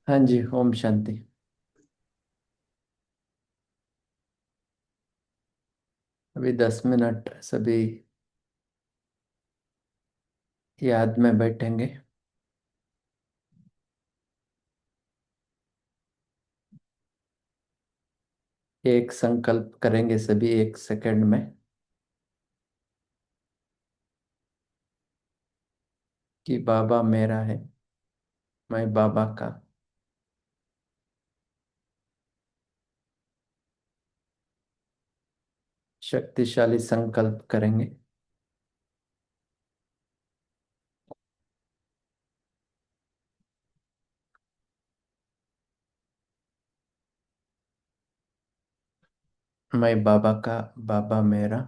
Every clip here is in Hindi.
हाँ जी, ओम शांति। अभी 10 मिनट सभी याद में बैठेंगे। एक संकल्प करेंगे सभी 1 सेकंड में कि बाबा मेरा है, मैं बाबा का। शक्तिशाली संकल्प करेंगे। मैं बाबा का, बाबा मेरा।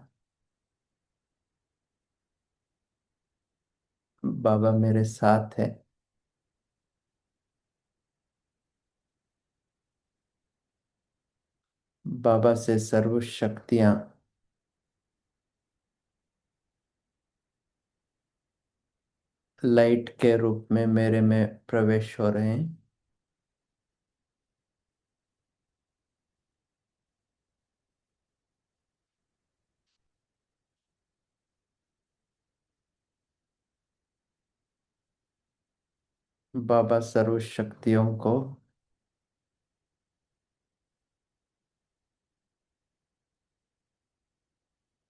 बाबा मेरे साथ है। बाबा से सर्व शक्तियाँ लाइट के रूप में मेरे में प्रवेश हो रहे हैं। बाबा सर्व शक्तियों को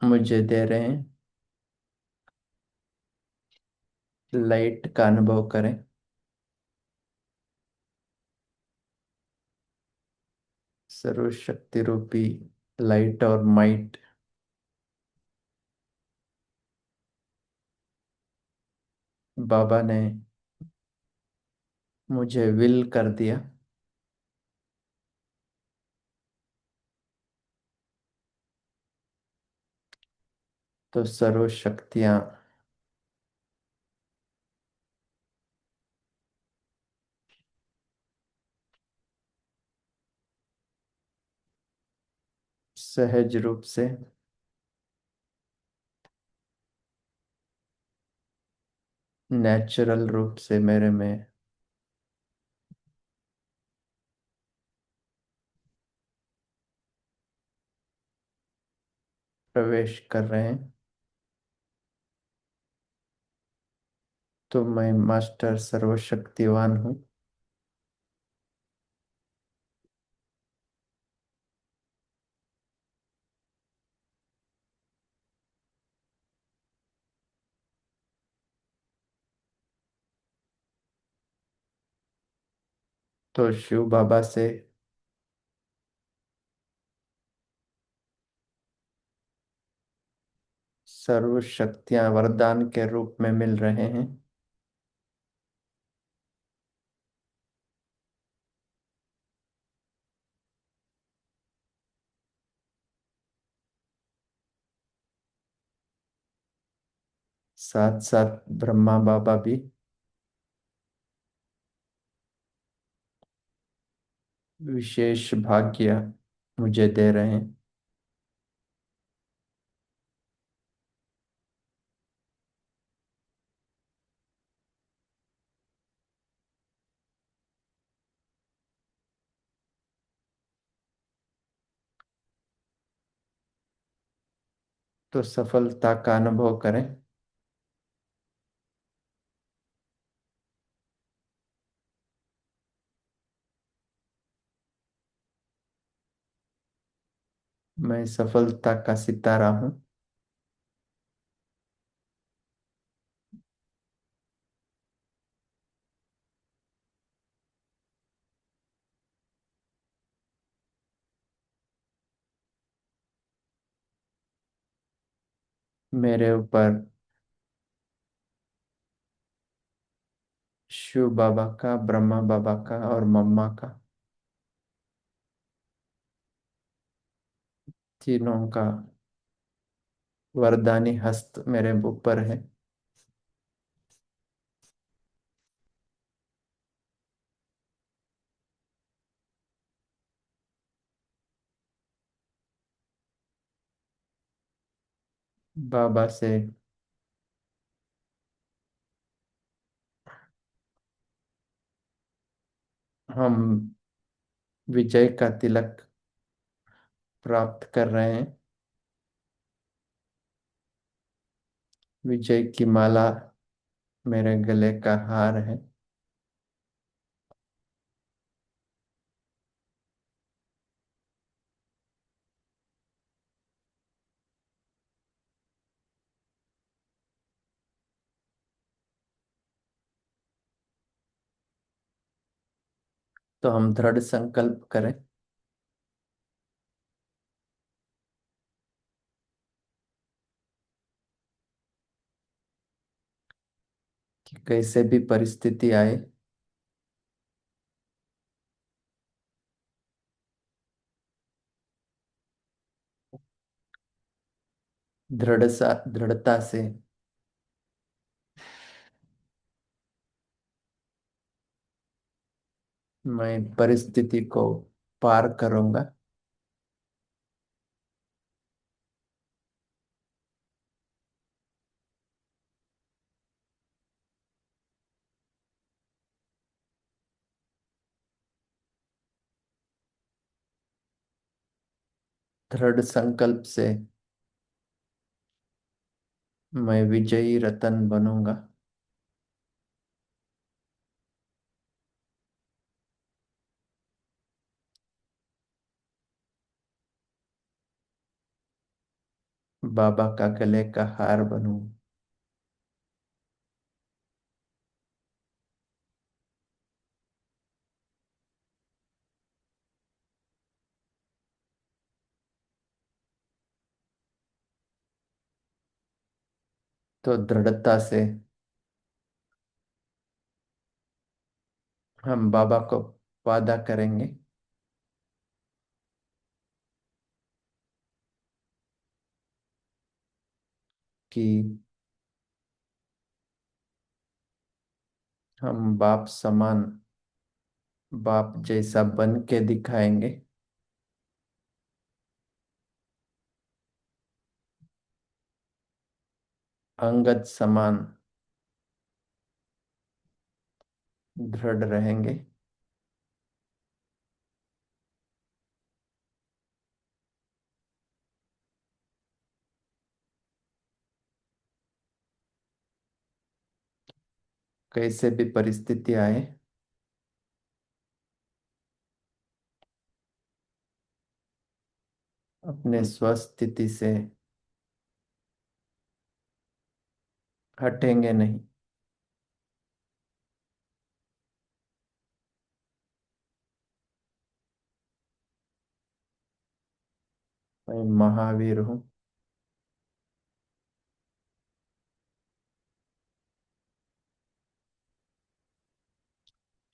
मुझे दे रहे हैं। लाइट का अनुभव करें। सर्व शक्ति रूपी लाइट और माइट बाबा ने मुझे विल कर दिया। तो सर्व शक्तियाँ सहज रूप से नेचुरल रूप से मेरे में प्रवेश कर रहे हैं। तो मैं मास्टर सर्वशक्तिवान हूँ। तो शिव बाबा से सर्व शक्तियाँ वरदान के रूप में मिल रहे हैं। साथ साथ ब्रह्मा बाबा भी विशेष भाग्य मुझे दे रहे हैं। तो सफलता का अनुभव करें। मैं सफलता का सितारा हूँ। मेरे ऊपर शिव बाबा का, ब्रह्मा बाबा का और मम्मा का, तीनों का वरदानी हस्त मेरे ऊपर है। बाबा से हम विजय का तिलक प्राप्त कर रहे हैं। विजय की माला मेरे गले का हार है। तो हम दृढ़ संकल्प करें कि कैसे भी परिस्थिति आए, दृढ़ता से मैं परिस्थिति को पार करूंगा। दृढ़ संकल्प से मैं विजयी रतन बनूंगा। बाबा का गले का हार बनूं। तो दृढ़ता से हम बाबा को वादा करेंगे कि हम बाप समान, बाप जैसा बन के दिखाएंगे। अंगद समान दृढ़ रहेंगे। कैसे भी परिस्थिति आए, अपने स्वस्थिति से हटेंगे नहीं। मैं महावीर हूँ।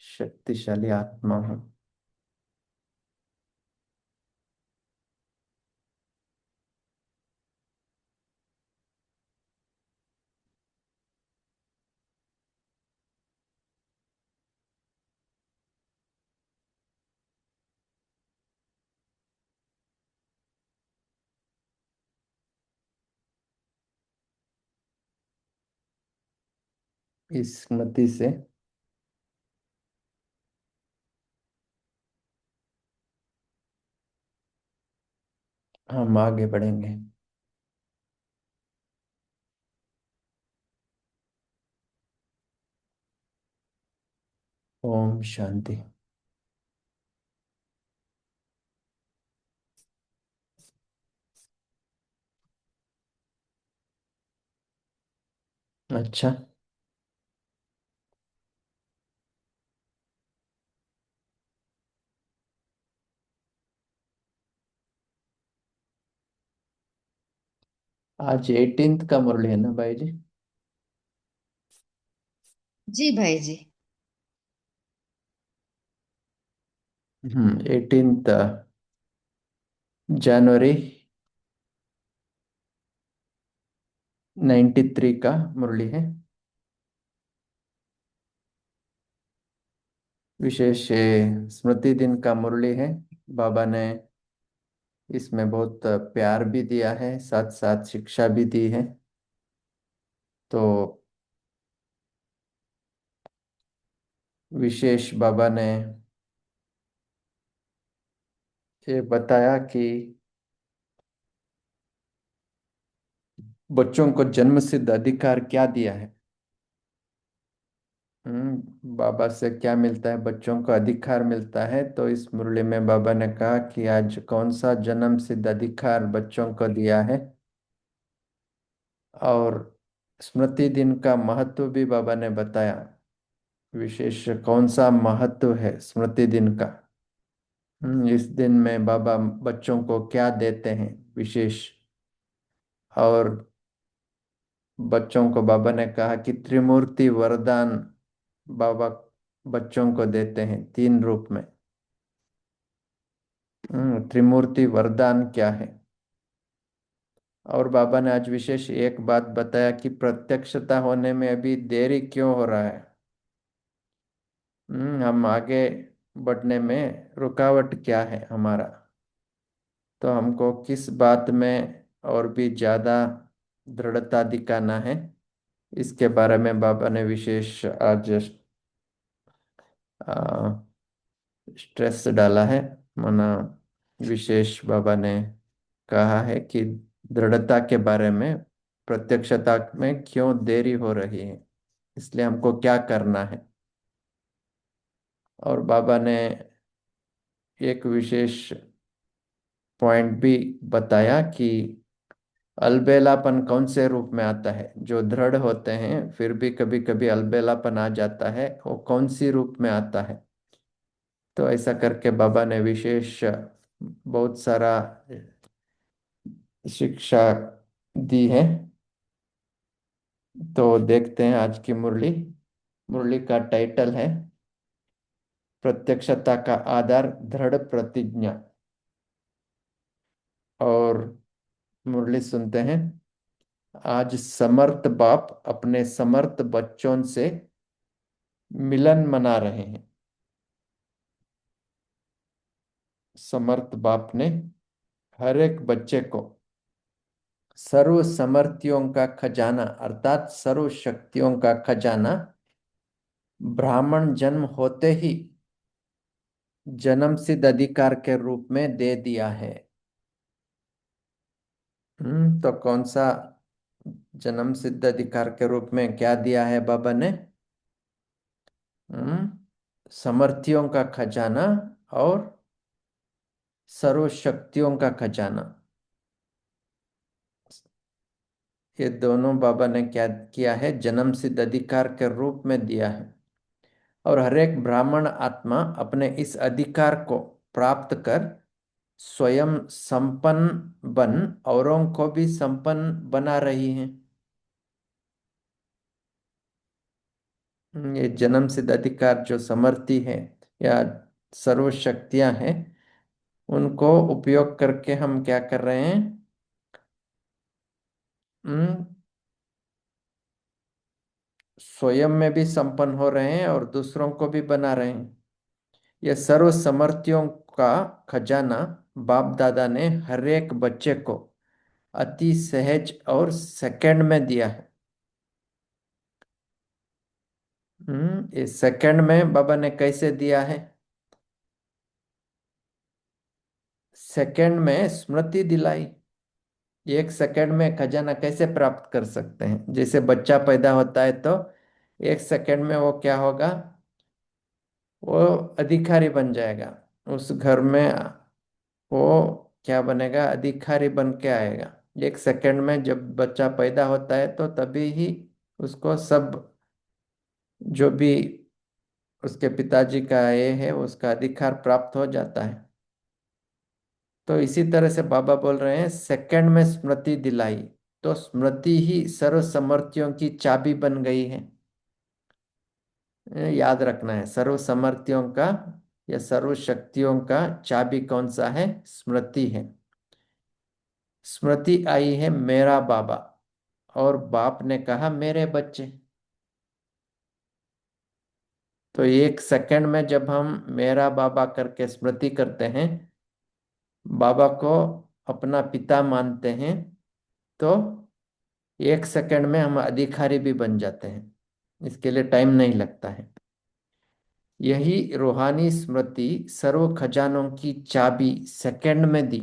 शक्तिशाली आत्मा हूँ। इस स्मृति से हम आगे बढ़ेंगे। ओम शांति। अच्छा, आज 18th का मुरली है ना भाई जी? जी भाई जी। 18th जनवरी 93 का मुरली है। विशेष स्मृति दिन का मुरली है। बाबा ने इसमें बहुत प्यार भी दिया है, साथ साथ शिक्षा भी दी है। तो विशेष बाबा ने ये बताया कि बच्चों को जन्म सिद्ध अधिकार क्या दिया है। बाबा से क्या मिलता है, बच्चों को अधिकार मिलता है। तो इस मुरली में बाबा ने कहा कि आज कौन सा जन्म सिद्ध अधिकार बच्चों को दिया है, और स्मृति दिन का महत्व भी बाबा ने बताया। विशेष कौन सा महत्व है स्मृति दिन का। इस दिन में बाबा बच्चों को क्या देते हैं विशेष। और बच्चों को बाबा ने कहा कि त्रिमूर्ति वरदान बाबा बच्चों को देते हैं तीन रूप में। त्रिमूर्ति वरदान क्या है। और बाबा ने आज विशेष एक बात बताया कि प्रत्यक्षता होने में अभी देरी क्यों हो रहा है। हम आगे बढ़ने में रुकावट क्या है हमारा। तो हमको किस बात में और भी ज्यादा दृढ़ता दिखाना है, इसके बारे में बाबा ने विशेष आज स्ट्रेस डाला है। माना विशेष बाबा ने कहा है कि दृढ़ता के बारे में, प्रत्यक्षता में क्यों देरी हो रही है, इसलिए हमको क्या करना है। और बाबा ने एक विशेष पॉइंट भी बताया कि अलबेलापन कौन से रूप में आता है। जो दृढ़ होते हैं फिर भी कभी कभी अलबेलापन आ जाता है, वो कौन सी रूप में आता है। तो ऐसा करके बाबा ने विशेष बहुत सारा शिक्षा दी है। तो देखते हैं आज की मुरली। मुरली का टाइटल है प्रत्यक्षता का आधार दृढ़ प्रतिज्ञा। और मुरली सुनते हैं। आज समर्थ बाप अपने समर्थ बच्चों से मिलन मना रहे हैं। समर्थ बाप ने हर एक बच्चे को सर्व समर्थियों का खजाना अर्थात सर्व शक्तियों का खजाना ब्राह्मण जन्म होते ही जन्म सिद्ध अधिकार के रूप में दे दिया है। तो कौन सा जन्म सिद्ध अधिकार के रूप में क्या दिया है बाबा ने। समर्थियों का खजाना और सर्व शक्तियों का खजाना, ये दोनों बाबा ने क्या किया है, जन्म सिद्ध अधिकार के रूप में दिया है। और हर एक ब्राह्मण आत्मा अपने इस अधिकार को प्राप्त कर स्वयं संपन्न बन औरों को भी संपन्न बना रही है। ये जन्म सिद्ध अधिकार जो समर्थी है या सर्व शक्तियां हैं, उनको उपयोग करके हम क्या कर रहे हैं। हम्म, स्वयं में भी संपन्न हो रहे हैं और दूसरों को भी बना रहे हैं। यह सर्व समर्थियों का खजाना बाप दादा ने हर एक बच्चे को अति सहज और सेकंड में दिया है। इस सेकंड में बाबा ने कैसे दिया है। सेकंड में स्मृति दिलाई। एक सेकंड में खजाना कैसे प्राप्त कर सकते हैं। जैसे बच्चा पैदा होता है तो एक सेकंड में वो क्या होगा, वो अधिकारी बन जाएगा उस घर में। वो क्या बनेगा, अधिकारी बन के आएगा। एक सेकंड में जब बच्चा पैदा होता है तो तभी ही उसको सब जो भी उसके पिताजी का ये है उसका अधिकार प्राप्त हो जाता है। तो इसी तरह से बाबा बोल रहे हैं सेकंड में स्मृति दिलाई, तो स्मृति ही सर्व समर्थियों की चाबी बन गई है। याद रखना है, सर्व समर्थियों का या सर्व शक्तियों का चाबी कौन सा है, स्मृति है। स्मृति आई है मेरा बाबा, और बाप ने कहा मेरे बच्चे। तो एक सेकंड में जब हम मेरा बाबा करके स्मृति करते हैं, बाबा को अपना पिता मानते हैं, तो एक सेकंड में हम अधिकारी भी बन जाते हैं। इसके लिए टाइम नहीं लगता है। यही रूहानी स्मृति सर्व खजानों की चाबी सेकंड में दी,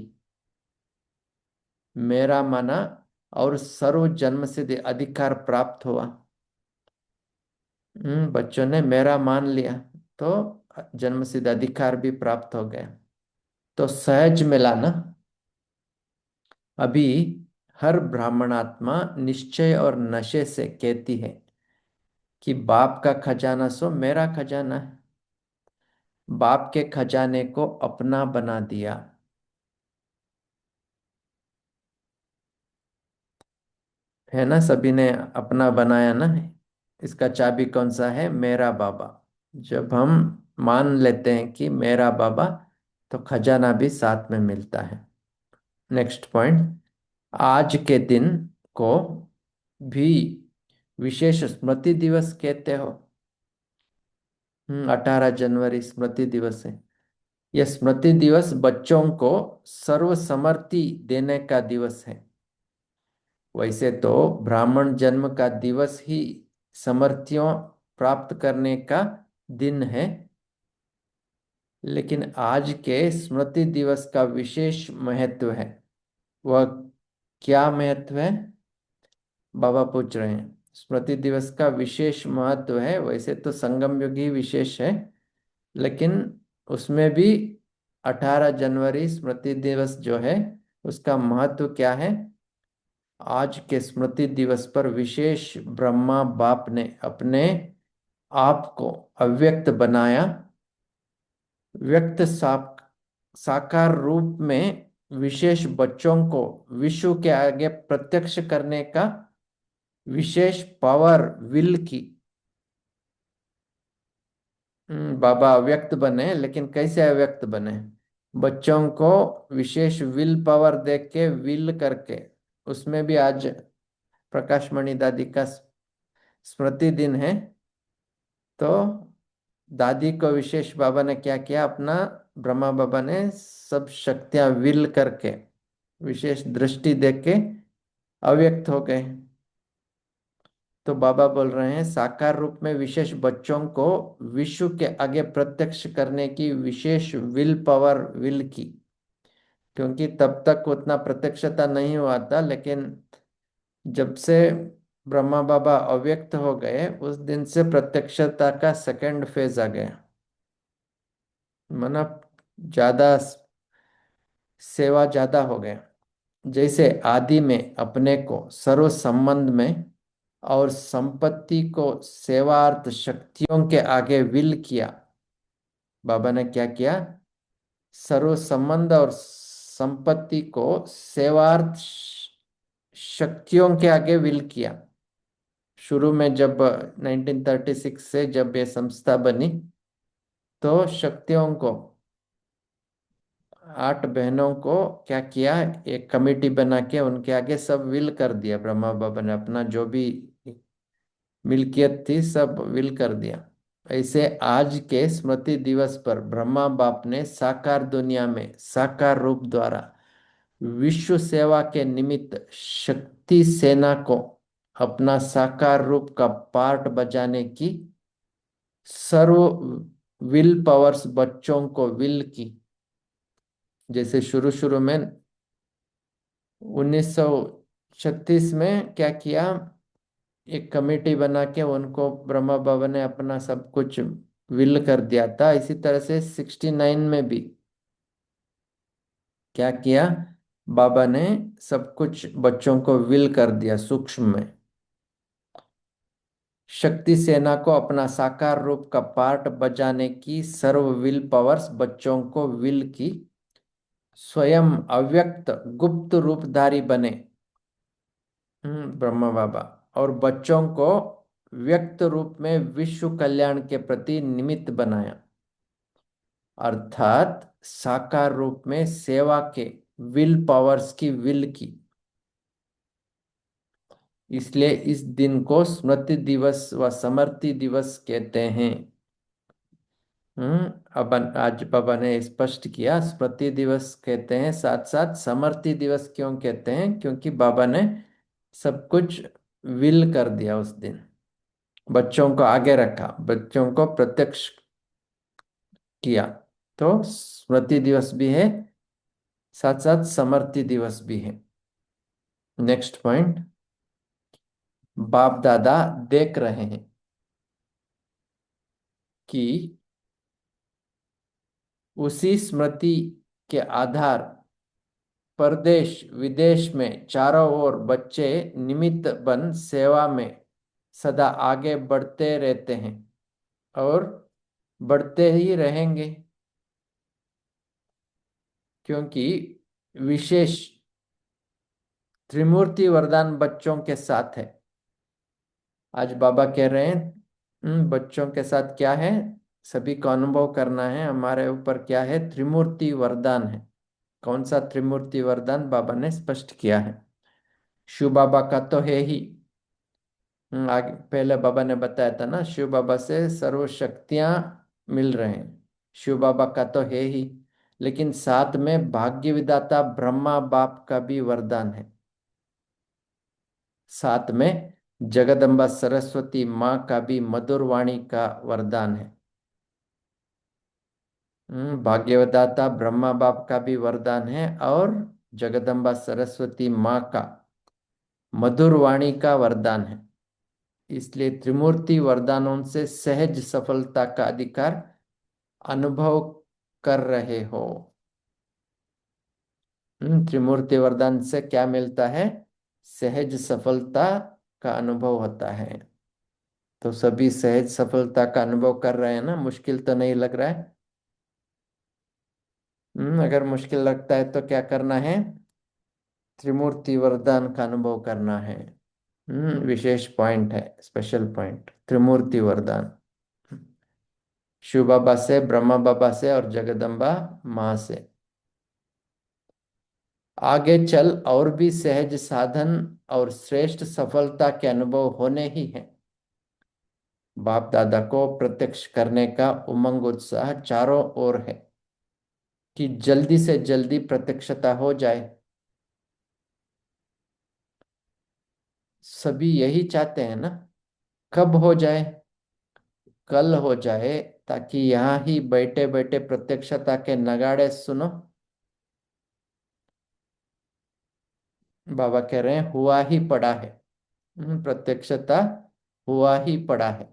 मेरा माना, और सर्व जन्म सिद्ध अधिकार प्राप्त हुआ। बच्चों ने मेरा मान लिया तो जन्म सिद्ध अधिकार भी प्राप्त हो गया। तो सहज मिला ना। अभी हर ब्राह्मणात्मा निश्चय और नशे से कहती है कि बाप का खजाना सो मेरा खजाना है। बाप के खजाने को अपना बना दिया है ना, सभी ने अपना बनाया ना। इसका चाबी कौन सा है? मेरा बाबा। जब हम मान लेते हैं कि मेरा बाबा, तो खजाना भी साथ में मिलता है। नेक्स्ट पॉइंट, आज के दिन को भी विशेष स्मृति दिवस कहते हो। 18 जनवरी स्मृति दिवस है। यह स्मृति दिवस बच्चों को सर्वसम्मति देने का दिवस है। वैसे तो ब्राह्मण जन्म का दिवस ही समर्थियों प्राप्त करने का दिन है, लेकिन आज के स्मृति दिवस का विशेष महत्व है। वह क्या महत्व है? बाबा पूछ रहे हैं। स्मृति दिवस का विशेष महत्व है, वैसे तो संगम युग ही विशेष है, लेकिन उसमें भी 18 जनवरी स्मृति दिवस जो है, उसका महत्व क्या है? आज के स्मृति दिवस पर विशेष ब्रह्मा बाप ने अपने आप को अव्यक्त बनाया, व्यक्त साकार रूप में विशेष बच्चों को विश्व के आगे प्रत्यक्ष करने का विशेष पावर विल की। बाबा अव्यक्त बने, लेकिन कैसे अव्यक्त बने? बच्चों को विशेष विल पावर दे के, विल करके। उसमें भी आज प्रकाशमणि दादी का स्मृति दिन है, तो दादी को विशेष बाबा ने क्या किया? अपना ब्रह्मा बाबा ने सब शक्तियां विल करके, विशेष दृष्टि दे के अव्यक्त हो गए। तो बाबा बोल रहे हैं साकार रूप में विशेष बच्चों को विश्व के आगे प्रत्यक्ष करने की विशेष विल पावर विल की, क्योंकि तब तक उतना प्रत्यक्षता नहीं हुआ था, लेकिन जब से ब्रह्मा बाबा अव्यक्त हो गए, उस दिन से प्रत्यक्षता का सेकंड फेज आ गया। माना ज्यादा सेवा ज्यादा हो गया। जैसे आदि में अपने को सर्व संबंध में और संपत्ति को सेवार्थ शक्तियों के आगे विल किया, बाबा ने क्या किया? सर्व संबंध और संपत्ति को सेवार्थ शक्तियों के आगे विल किया। शुरू में जब 1936 से जब ये संस्था बनी, तो शक्तियों को, 8 बहनों को क्या किया? एक कमेटी बना के उनके आगे सब विल कर दिया। ब्रह्मा बाबा ने अपना जो भी मिल्कियत थी सब विल कर दिया। ऐसे आज के स्मृति दिवस पर ब्रह्मा बाप ने साकार दुनिया में साकार रूप द्वारा विश्व सेवा के निमित्त शक्ति सेना को अपना साकार रूप का पार्ट बजाने की सर्व विल पावर्स बच्चों को विल की। जैसे शुरू शुरू में 1936 में क्या किया? एक कमेटी बना के उनको ब्रह्मा बाबा ने अपना सब कुछ विल कर दिया था। इसी तरह से 69 में भी क्या किया? बाबा ने सब कुछ बच्चों को विल कर दिया सूक्ष्म में। शक्ति सेना को अपना साकार रूप का पार्ट बजाने की सर्व विल पावर्स बच्चों को विल की, स्वयं अव्यक्त गुप्त रूपधारी बने। ब्रह्मा बाबा, और बच्चों को व्यक्त रूप में विश्व कल्याण के प्रति निमित्त बनाया, अर्थात साकार रूप में सेवा के विल पावर्स की विल की। इसलिए इस दिन को स्मृति दिवस व समर्ति दिवस कहते हैं। अब आज बाबा ने स्पष्ट किया, स्मृति दिवस कहते हैं, साथ साथ समर्ति दिवस क्यों कहते हैं? क्योंकि बाबा ने सब कुछ विल कर दिया उस दिन, बच्चों को आगे रखा, बच्चों को प्रत्यक्ष किया। तो स्मृति दिवस भी है, साथ साथ समर्ति दिवस भी है। नेक्स्ट पॉइंट, बाप दादा देख रहे हैं कि उसी स्मृति के आधार पर देश विदेश में चारों ओर बच्चे निमित्त बन सेवा में सदा आगे बढ़ते रहते हैं और बढ़ते ही रहेंगे, क्योंकि विशेष त्रिमूर्ति वरदान बच्चों के साथ है। आज बाबा कह रहे हैं, बच्चों के साथ क्या है, सभी को अनुभव करना है, हमारे ऊपर क्या है, त्रिमूर्ति वरदान है। कौन सा त्रिमूर्ति वरदान, बाबा ने स्पष्ट किया है। शिव बाबा का तो है ही। आगे पहले बाबा ने बताया था ना, शिव बाबा से सर्व शक्तियां मिल रहे हैं, शिव बाबा का तो है ही। लेकिन साथ में भाग्य विधाता ब्रह्मा बाप का भी वरदान है। साथ में जगदम्बा सरस्वती माँ का भी मधुर वाणी का वरदान है। भाग्यवदाता ब्रह्मा बाप का भी वरदान है और जगदम्बा सरस्वती माँ का मधुर वाणी का वरदान है। इसलिए त्रिमूर्ति वरदानों से सहज सफलता का अधिकार अनुभव कर रहे हो। त्रिमूर्ति वरदान से क्या मिलता है, सहज सफलता का अनुभव होता है। तो सभी सहज सफलता का अनुभव कर रहे हैं ना, मुश्किल तो नहीं लग रहा है। अगर मुश्किल लगता है तो क्या करना है, त्रिमूर्ति वरदान का अनुभव करना है। विशेष पॉइंट है, स्पेशल पॉइंट, त्रिमूर्ति वरदान। शिव बाबा से, ब्रह्मा बाबा से और जगदम्बा माँ से। आगे चल और भी सहज साधन और श्रेष्ठ सफलता के अनुभव होने ही हैं। बाप दादा को प्रत्यक्ष करने का उमंग उत्साह चारों ओर है कि जल्दी से जल्दी प्रत्यक्षता हो जाए। सभी यही चाहते हैं ना, कब हो जाए, कल हो जाए, ताकि यहाँ ही बैठे बैठे प्रत्यक्षता के नगाड़े सुनो। बाबा कह रहे हैं हुआ ही पड़ा है। प्रत्यक्षता हुआ ही पड़ा है।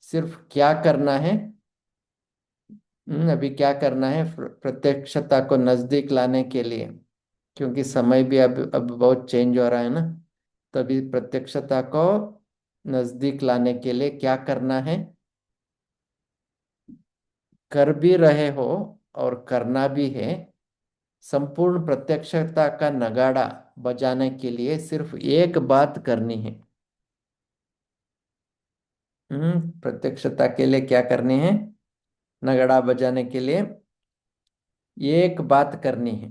सिर्फ क्या करना है, अभी क्या करना है प्रत्यक्षता को नजदीक लाने के लिए, क्योंकि समय भी अब बहुत चेंज हो रहा है ना। तो अभी प्रत्यक्षता को नजदीक लाने के लिए क्या करना है, कर भी रहे हो और करना भी है। संपूर्ण प्रत्यक्षता का नगाड़ा बजाने के लिए सिर्फ एक बात करनी है। प्रत्यक्षता के लिए क्या करनी है, नगाड़ा बजाने के लिए एक बात करनी है।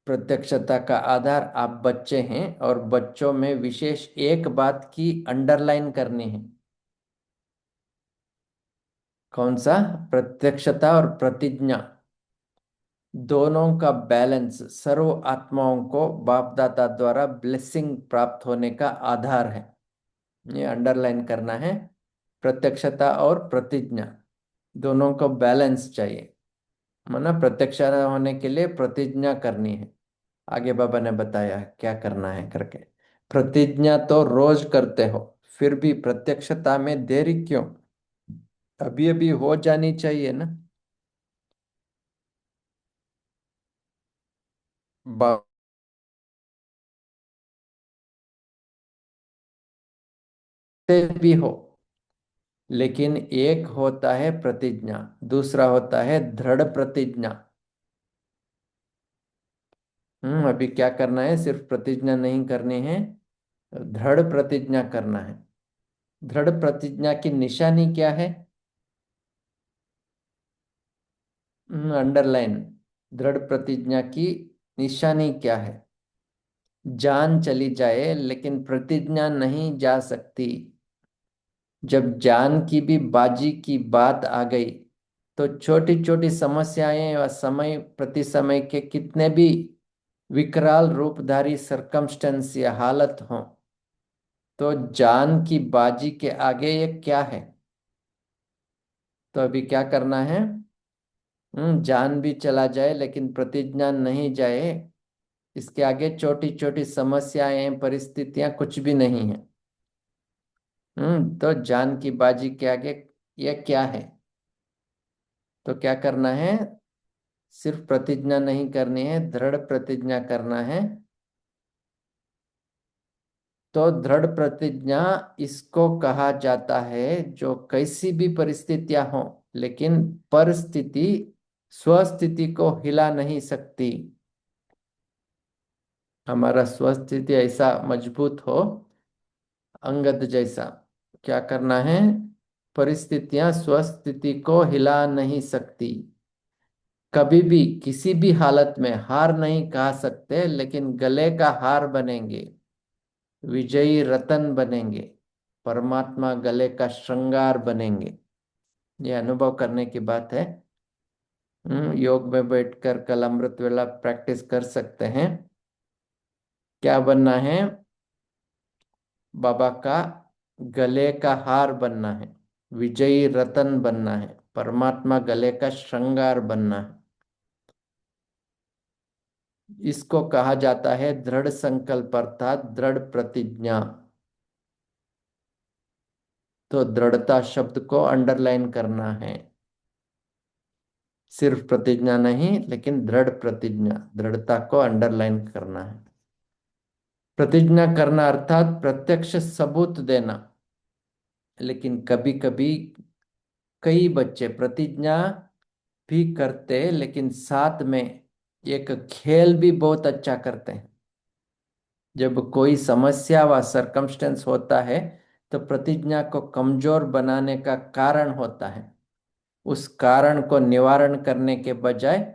प्रत्यक्षता का आधार आप बच्चे हैं और बच्चों में विशेष एक बात की अंडरलाइन करनी है। कौन सा, प्रत्यक्षता और प्रतिज्ञा दोनों का बैलेंस सर्व आत्माओं को बाप दादा द्वारा ब्लेसिंग प्राप्त होने का आधार है। ये अंडरलाइन करना है, प्रत्यक्षता और प्रतिज्ञा दोनों को बैलेंस चाहिए। माना प्रत्यक्ष होने के लिए प्रतिज्ञा करनी है। आगे बाबा ने बताया क्या करना है करके। प्रतिज्ञा तो रोज करते हो, फिर भी प्रत्यक्षता में देरी क्यों, अभी अभी हो जानी चाहिए ना। बातें भी हो, लेकिन एक होता है प्रतिज्ञा, दूसरा होता है दृढ़ प्रतिज्ञा। अभी क्या करना है, सिर्फ प्रतिज्ञा नहीं करनी है, दृढ़ प्रतिज्ञा करना है। दृढ़ प्रतिज्ञा की निशानी क्या है, अंडरलाइन, दृढ़ प्रतिज्ञा की निशानी क्या है, जान चली जाए लेकिन प्रतिज्ञा नहीं जा सकती। जब जान की भी बाजी की बात आ गई, तो छोटी छोटी समस्याएं व समय प्रति समय के कितने भी विकराल रूपधारी सरकमस्टेंस या हालत हो, तो जान की बाजी के आगे ये क्या है। तो अभी क्या करना है? जान भी चला जाए लेकिन प्रतिज्ञा नहीं जाए। इसके आगे छोटी छोटी समस्याएं परिस्थितियां कुछ भी नहीं है। तो जान की बाजी के आगे ये क्या है? तो क्या करना है? सिर्फ प्रतिज्ञा नहीं करनी है, दृढ़ प्रतिज्ञा करना है। तो दृढ़ प्रतिज्ञा इसको कहा जाता है जो कैसी भी परिस्थितियां हो, लेकिन परिस्थिति स्वस्थिति को हिला नहीं सकती। हमारा स्वस्थिति ऐसा मजबूत हो, अंगद जैसा। क्या करना है? परिस्थितियां स्वस्थिति को हिला नहीं सकती। कभी भी किसी भी हालत में हार नहीं कहा सकते, लेकिन गले का हार बनेंगे, विजयी रतन बनेंगे, परमात्मा गले का श्रृंगार बनेंगे। ये अनुभव करने की बात है। योग में बैठकर कल अमृत वेला प्रैक्टिस कर सकते हैं। क्या बनना है? बाबा का गले का हार बनना है, विजयी रतन बनना है, परमात्मा गले का श्रृंगार बनना है। इसको कहा जाता है दृढ़ संकल्प अर्थात दृढ़ प्रतिज्ञा। तो दृढ़ता शब्द को अंडरलाइन करना है। सिर्फ प्रतिज्ञा नहीं, लेकिन दृढ़ प्रतिज्ञा, दृढ़ता को अंडरलाइन करना है। प्रतिज्ञा करना अर्थात प्रत्यक्ष सबूत देना। लेकिन कभी कभी कई बच्चे प्रतिज्ञा भी करते, लेकिन साथ में एक खेल भी बहुत अच्छा करते हैं। जब कोई समस्या व सरकमस्टेंस होता है, तो प्रतिज्ञा को कमजोर बनाने का कारण होता है। उस कारण को निवारण करने के बजाय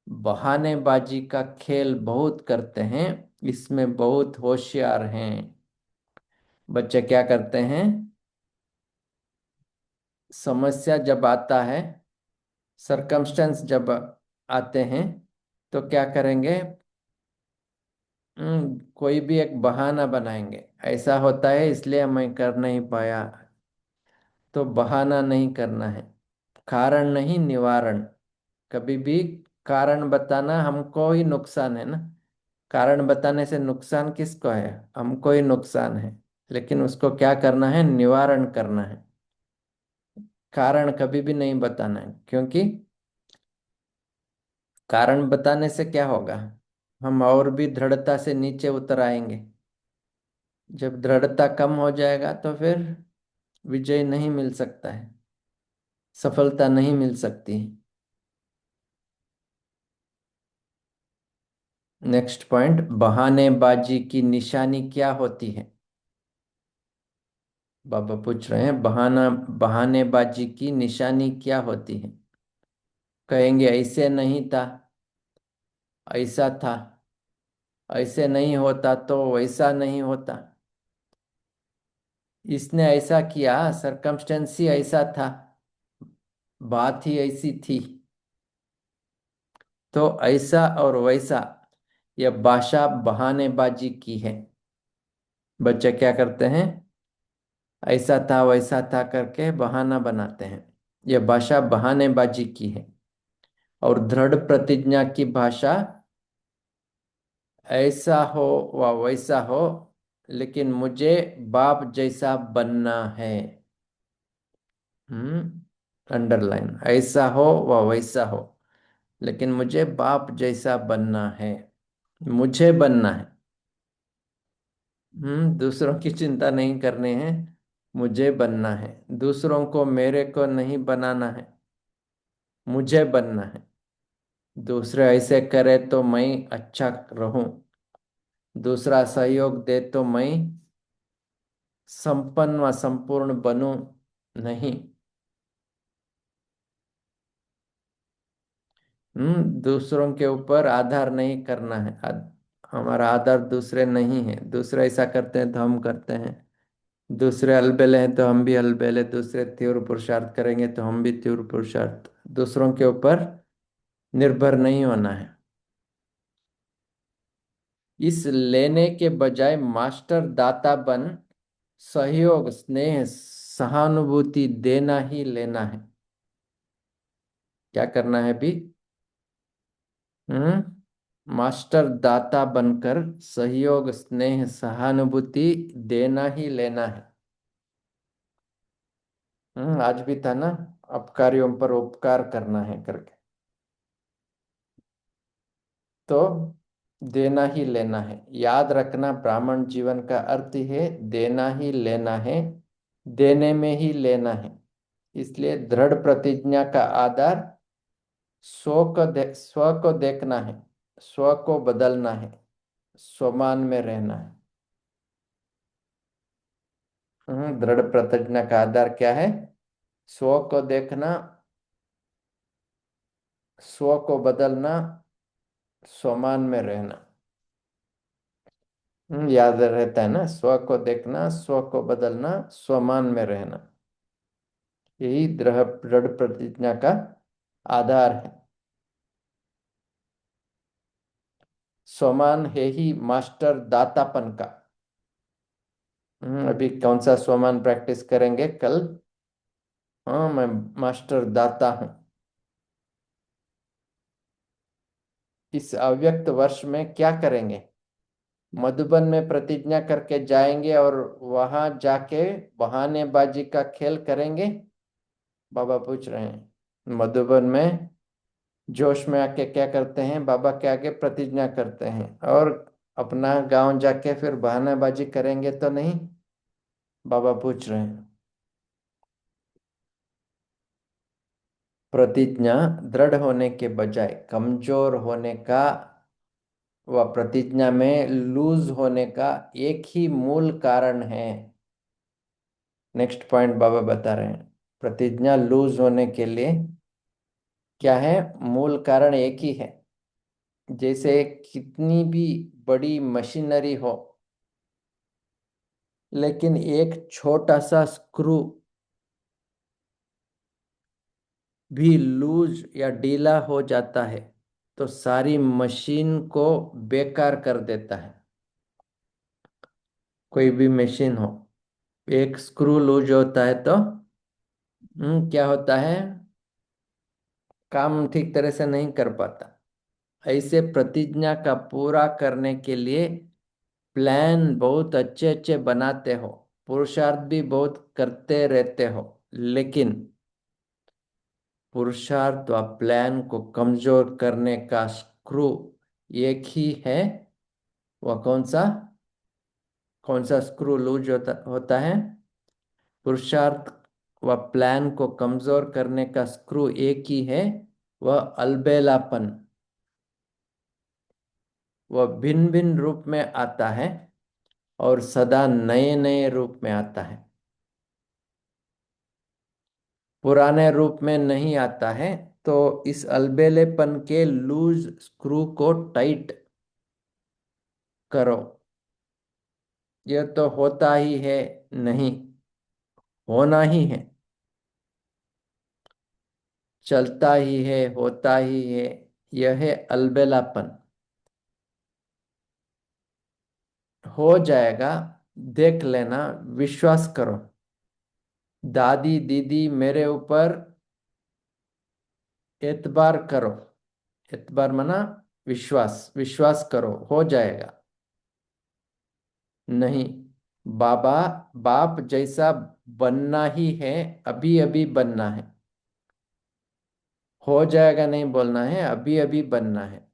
बहानेबाजी का खेल बहुत करते हैं। इसमें बहुत होशियार हैं बच्चे। क्या करते हैं? समस्या जब आता है, सरकमस्टेंस जब आते हैं, तो क्या करेंगे? कोई भी एक बहाना बनाएंगे, ऐसा होता है इसलिए मैं कर नहीं पाया। तो बहाना नहीं करना है, कारण नहीं निवारण। कभी भी कारण बताना हमको ही नुकसान है ना। कारण बताने से नुकसान किसको है? हमको ही नुकसान है। लेकिन उसको क्या करना है? निवारण करना है। कारण कभी भी नहीं बताना है, क्योंकि कारण बताने से क्या होगा? हम और भी दृढ़ता से नीचे उतर आएंगे। जब दृढ़ता कम हो जाएगा तो फिर विजय नहीं मिल सकता है, सफलता नहीं मिल सकती। नेक्स्ट पॉइंट, बहानेबाजी की निशानी क्या होती है? बाबा पूछ रहे हैं बहानेबाजी की निशानी क्या होती है? कहेंगे ऐसे नहीं था, ऐसा था, ऐसे नहीं होता तो वैसा नहीं होता, इसने ऐसा किया, सरकमस्टेंस ही ऐसा था, बात ही ऐसी थी। तो ऐसा और वैसा, यह भाषा बहानेबाजी की है। बच्चे क्या करते हैं? ऐसा था वैसा था करके बहाना बनाते हैं। यह भाषा बहानेबाजी की है। और दृढ़ प्रतिज्ञा की भाषा, ऐसा हो व वैसा हो, लेकिन मुझे बाप जैसा बनना है। अंडरलाइन, ऐसा हो व वैसा हो, लेकिन मुझे बाप जैसा बनना है। मुझे बनना है। दूसरों की चिंता नहीं करनी है, मुझे बनना है। दूसरों को मेरे को नहीं बनाना है, मुझे बनना है। दूसरे ऐसे करे तो मैं अच्छा रहूं, दूसरा सहयोग दे तो मैं संपन्न व संपूर्ण बनूं नहीं। दूसरों के ऊपर आधार नहीं करना है। हमारा आधार दूसरे नहीं है। दूसरे ऐसा करते हैं तो हम करते हैं। दूसरे अलबेले हैं तो हम भी अलबेले। दूसरे तीव्र पुरुषार्थ करेंगे तो हम भी तीव्र पुरुषार्थ। दूसरों के ऊपर निर्भर नहीं होना है। इस लेने के बजाय मास्टर दाता बन सहयोग स्नेह सहानुभूति देना ही लेना है। क्या करना है अभी? मास्टर दाता बनकर सहयोग स्नेह सहानुभूति देना ही लेना है। आज भी था ना, अपकारियों पर उपकार करना है करके। तो देना ही लेना है, याद रखना, ब्राह्मण जीवन का अर्थ ही है देना ही लेना है, देने में ही लेना है। इसलिए दृढ़ प्रतिज्ञा का आधार स्व को देखना है, स्व को बदलना है, स्वमान में रहना है। दृढ़ प्रतिज्ञा का आधार क्या है? स्व को देखना, स्व को बदलना, स्वमान में रहना। याद रहता है ना, स्व को देखना, स्व को बदलना, स्वमान में रहना। यही दृढ़ दृढ़ प्रतिज्ञा का आधार है। स्वमान है ही मास्टर दातापन का। अभी कौन सा स्वमान प्रैक्टिस करेंगे कल? हाँ, मैं मास्टर दाता हूं। इस अव्यक्त वर्ष में क्या करेंगे? मधुबन में प्रतिज्ञा करके जाएंगे और वहां जाके बहानेबाजी का खेल करेंगे? बाबा पूछ रहे हैं। मधुबन में जोश में आके क्या करते हैं? बाबा के आगे प्रतिज्ञा करते हैं, और अपना गांव जाके फिर बहानाबाजी करेंगे तो नहीं? बाबा पूछ रहे हैं। प्रतिज्ञा दृढ़ होने के बजाय कमजोर होने का व प्रतिज्ञा में लूज होने का एक ही मूल कारण है। नेक्स्ट पॉइंट बाबा बता रहे हैं। प्रतिज्ञा लूज होने के लिए क्या है? मूल कारण एक ही है। जैसे कितनी भी बड़ी मशीनरी हो, लेकिन एक छोटा सा स्क्रू भी लूज या ढीला हो जाता है तो सारी मशीन को बेकार कर देता है। कोई भी मशीन हो, एक स्क्रू लूज होता है तो क्या होता है? काम ठीक तरह से नहीं कर पाता। ऐसे प्रतिज्ञा का पूरा करने के लिए प्लान बहुत अच्छे अच्छे बनाते हो, पुरुषार्थ भी बहुत करते रहते हो, लेकिन पुरुषार्थ व प्लान को कमजोर करने का स्क्रू एक ही है। वह कौन सा स्क्रू लूज होता है? पुरुषार्थ व प्लान को कमजोर करने का स्क्रू एक ही है, वह अलबेलापन। वह भिन्न भिन्न रूप में आता है और सदा नए नए रूप में आता है, पुराने रूप में नहीं आता है। तो इस अलबेलेपन के लूज स्क्रू को टाइट करो। यह तो होता ही है, नहीं, होना ही है, चलता ही है, होता ही है। यह है अलबेलापन। हो जाएगा, देख लेना, विश्वास करो। दादी दीदी मेरे ऊपर एतबार करो। एतबार मना विश्वास, विश्वास करो, हो जाएगा। नहीं, बाबा बाप जैसा बनना ही है, अभी अभी बनना है। हो जाएगा नहीं बोलना है, अभी अभी बनना है।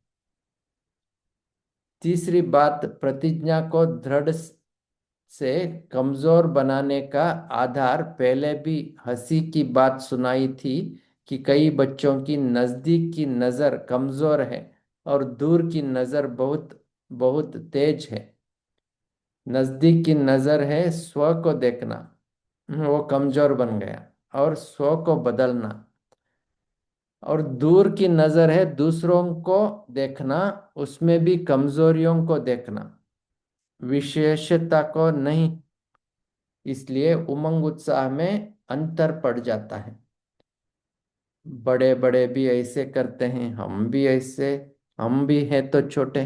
तीसरी बात, प्रतिज्ञा को दृढ़ से कमजोर बनाने का आधार पहले भी हंसी की बात सुनाई थी कि कई बच्चों की नजदीक की नजर कमजोर है और दूर की नजर बहुत बहुत तेज है। नजदीक की नजर है स्व को देखना, वो कमजोर बन गया, और स्व को बदलना। और दूर की नजर है दूसरों को देखना, उसमें भी कमजोरियों को देखना, विशेषता को नहीं। इसलिए उमंग उत्साह में अंतर पड़ जाता है। बड़े बड़े भी ऐसे करते हैं, हम भी ऐसे, हम भी हैं तो छोटे।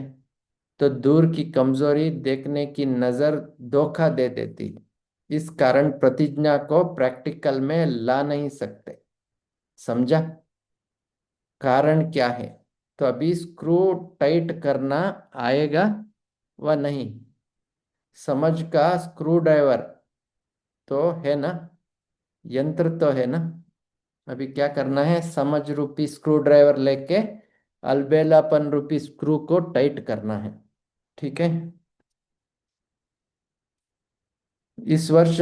तो दूर की कमजोरी देखने की नजर धोखा दे देती है। इस कारण प्रतिज्ञा को प्रैक्टिकल में ला नहीं सकते। समझा? कारण क्या है? तो अभी स्क्रू टाइट करना आएगा व नहीं? समझ का स्क्रू ड्राइवर तो है ना, यंत्र तो है ना। अभी क्या करना है, समझ रूपी स्क्रू ड्राइवर लेके अलबेलापन रूपी स्क्रू को टाइट करना है। ठीक है। इस वर्ष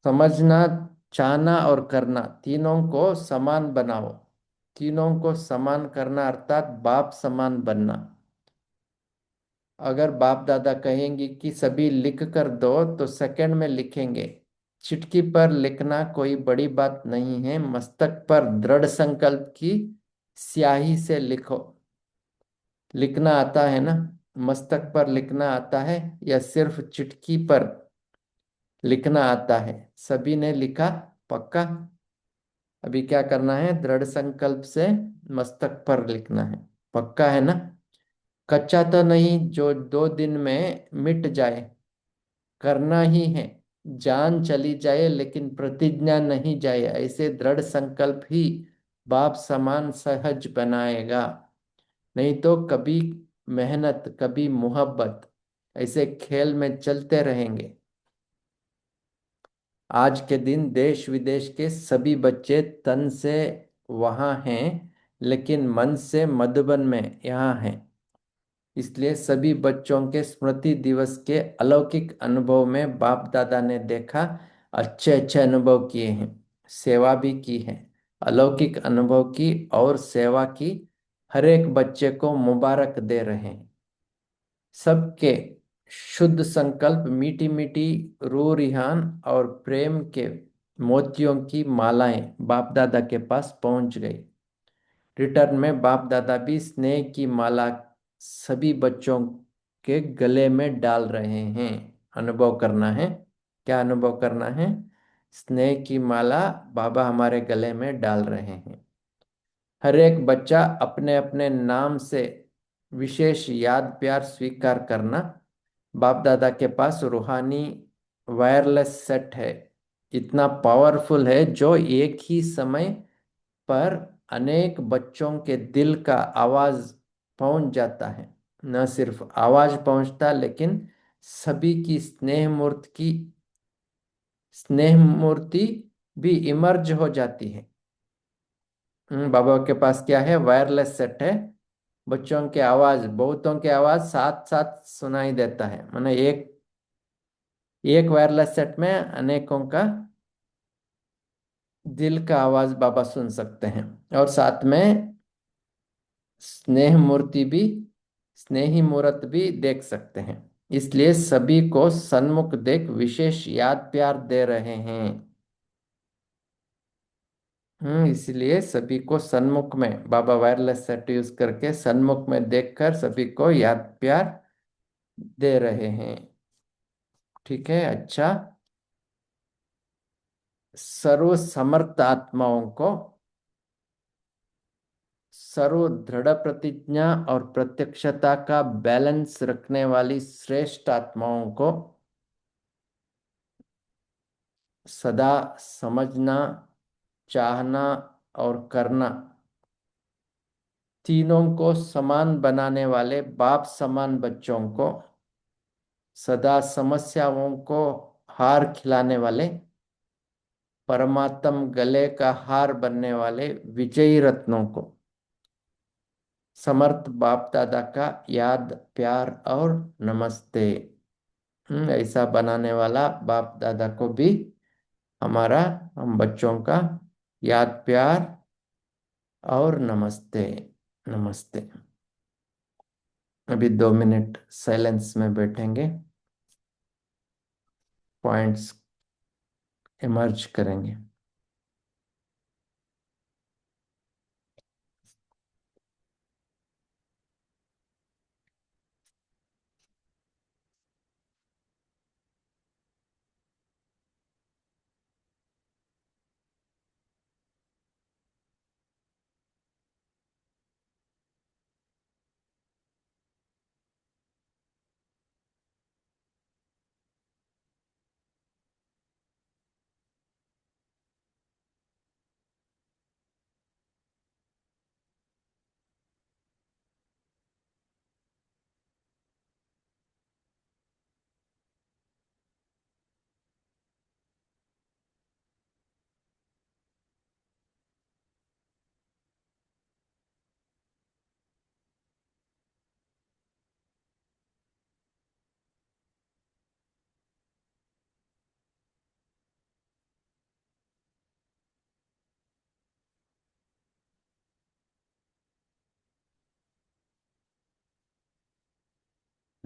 समझना, चाहना और करना तीनों को समान बनाओ। तीनों को समान करना अर्थात बाप समान बनना। अगर बाप दादा कहेंगे कि सभी लिख कर दो तो सेकंड में लिखेंगे। चिट्ठी पर लिखना कोई बड़ी बात नहीं है, मस्तक पर दृढ़ संकल्प की स्याही से लिखो। लिखना आता है ना? मस्तक पर लिखना आता है या सिर्फ चिट्ठी पर लिखना आता है? सभी ने लिखा? पक्का? अभी क्या करना है, दृढ़ संकल्प से मस्तक पर लिखना है। पक्का है ना? कच्चा तो नहीं जो 2 दिन में मिट जाए। करना ही है। जान चली जाए लेकिन प्रतिज्ञा नहीं जाए, ऐसे दृढ़ संकल्प ही बाप समान सहज बनाएगा। नहीं तो कभी मेहनत कभी मोहब्बत, ऐसे खेल में चलते रहेंगे। आज के दिन देश विदेश के सभी बच्चे तन से वहाँ हैं लेकिन मन से मधुबन में यहाँ हैं। इसलिए सभी बच्चों के स्मृति दिवस के अलौकिक अनुभव में बाप दादा ने देखा, अच्छे अच्छे अनुभव किए हैं, सेवा भी की है। अलौकिक अनुभव की और सेवा की, हर एक बच्चे को मुबारक दे रहे हैं। सबके शुद्ध संकल्प मीठी मीठी रूह रिहान और प्रेम के मोतियों की मालाएं बाप दादा के पास पहुंच गई। रिटर्न में बाप दादा भी स्नेह की माला सभी बच्चों के गले में डाल रहे हैं। अनुभव करना है। क्या अनुभव करना है? स्नेह की माला बाबा हमारे गले में डाल रहे हैं। हर एक बच्चा अपने अपने नाम से विशेष याद प्यार स्वीकार करना। बाप दादा के पास रूहानी वायरलेस सेट है, इतना पावरफुल है जो एक ही समय पर अनेक बच्चों के दिल का आवाज पहुंच जाता है। न सिर्फ आवाज पहुंचता लेकिन सभी की स्नेह मूर्ति भी इमर्ज हो जाती है। बाबा के पास क्या है, वायरलेस सेट है। बच्चों के आवाज, बहुतों के आवाज साथ साथ सुनाई देता है, माने एक एक वायरलेस सेट में अनेकों का दिल का आवाज बाबा सुन सकते हैं। और साथ में स्नेह मूर्ति भी, स्नेही मूर्त भी देख सकते हैं। इसलिए सभी को सन्मुख देख विशेष याद प्यार दे रहे हैं। इसलिए सभी को सन्मुख में बाबा वायरलेस सेट यूज करके सन्मुख में देखकर सभी को याद प्यार दे रहे हैं। ठीक है, अच्छा। सर्व समर्थ आत्माओं को, सर्व दृढ़ प्रतिज्ञा और प्रत्यक्षता का बैलेंस रखने वाली श्रेष्ठ आत्माओं को सदा समझना, चाहना और करना, तीनों को समान बनाने वाले बाप समान बच्चों को, सदा समस्याओं को हार खिलाने वाले परमात्म गले का हार बनने वाले विजयी रत्नों को, समर्थ बाप दादा का याद प्यार और नमस्ते। ऐसा बनाने वाला बाप दादा को भी हमारा, हम बच्चों का याद प्यार और नमस्ते। नमस्ते। अभी 2 मिनट साइलेंस में बैठेंगे, पॉइंट्स इमर्ज करेंगे।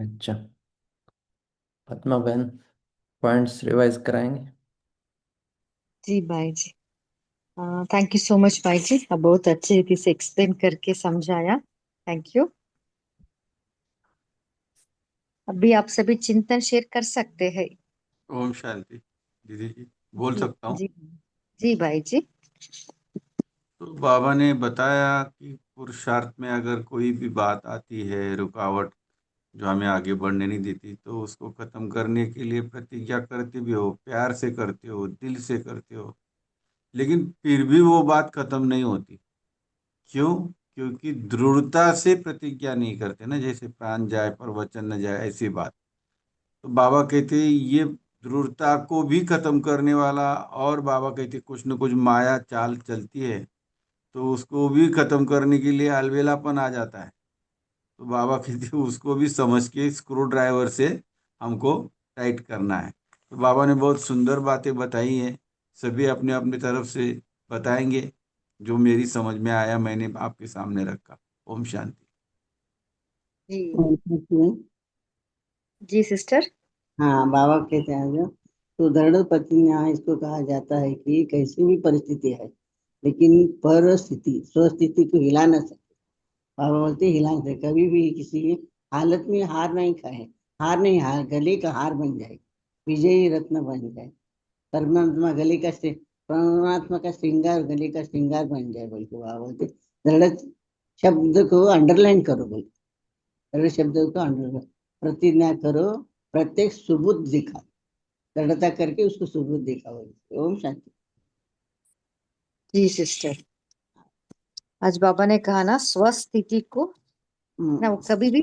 अच्छा, पद्मा बहन पॉइंट्स रिवाइज कराएंगे। जी भाई जी। थैंक यू सो मच भाई जी, आप बहुत अच्छे रीति से एक्सप्लेन करके समझाया। Thank you. अभी आप सभी चिंतन शेयर कर सकते हैं। ओम शांति। दीदी जी, बोल जी सकता हूँ? जी। जी भाई जी। तो बाबा ने बताया कि पुरुषार्थ में अगर कोई भी बात आती है, रुकावट जो हमें आगे बढ़ने नहीं देती, तो उसको खत्म करने के लिए प्रतिज्ञा करते भी हो, प्यार से करते हो, दिल से करते हो, लेकिन फिर भी वो बात खत्म नहीं होती। क्यों? क्योंकि दृढ़ता से प्रतिज्ञा नहीं करते ना, जैसे प्राण जाए पर वचन न जाए, ऐसी बात। तो बाबा कहते ये दृढ़ता को भी खत्म करने वाला, और बाबा कहते कुछ न कुछ माया चाल चलती है, तो उसको भी खत्म करने के लिए अलवेलापन आ जाता है। तो बाबा कहते उसको भी समझ के स्क्रू ड्राइवर से हमको टाइट करना है। तो बाबा ने बहुत सुंदर बातें बताई हैं, सभी अपने अपने तरफ से बताएंगे। जो मेरी समझ में आया मैंने आपके सामने रखा। ओम शांति। जी इसमें जी सिस्टर। हाँ, बाबा कहते हैं जो तो दृढ़ प्रतिज्ञा इसको कहा जाता है कि कैसी भी परिस्थिति है, लेकिन परिस्थिति स्वस्थिति को हिला न सके। बाबा बोलते हिला न सके, कभी भी किसी भी हालत में हार नहीं खाए। हार नहीं, हार गले का हार बन जाए, विजयी रत्न बन जाए। परमात्मा गले का परमात्मा का श्रृंगार गले का श्रृंगार बन जाए, बोल के बाबा बोलते। दृढ़ शब्द को अंडरलाइन करो, बोल दृढ़ शब्द को अंडरलाइन प्रतिज्ञा करो, प्रत्येक सुबुद्ध दिखा, दृढ़ता करके उसको सुबुद्ध दिखा। बोल ओम शांति। जी सिस्टर। आज बाबा ने कहा ना स्वस्थिति को ना वो कभी भी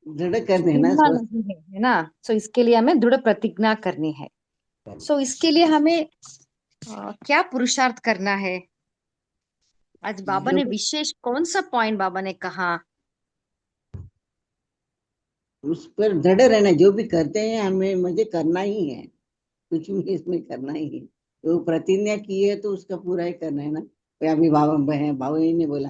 दृढ़ कर देना हिलना स्वस्थ। नहीं है ना। सो इसके लिए हमें दृढ़ प्रतिज्ञा करनी है। सो इसके लिए हमें क्या पुरुषार्थ करना है। आज बाबा जो ने विशेष कौन सा पॉइंट बाबा ने कहा। उस पर दृढ़ रहना, जो भी करते हैं हमें मुझे करना ही है, कुछ भी इसमें करना ही है। तो प्रतिज्ञा की है तो उसका पूरा ही करना है ना। तो अभी बाबा बहन बाबा जी ने बोला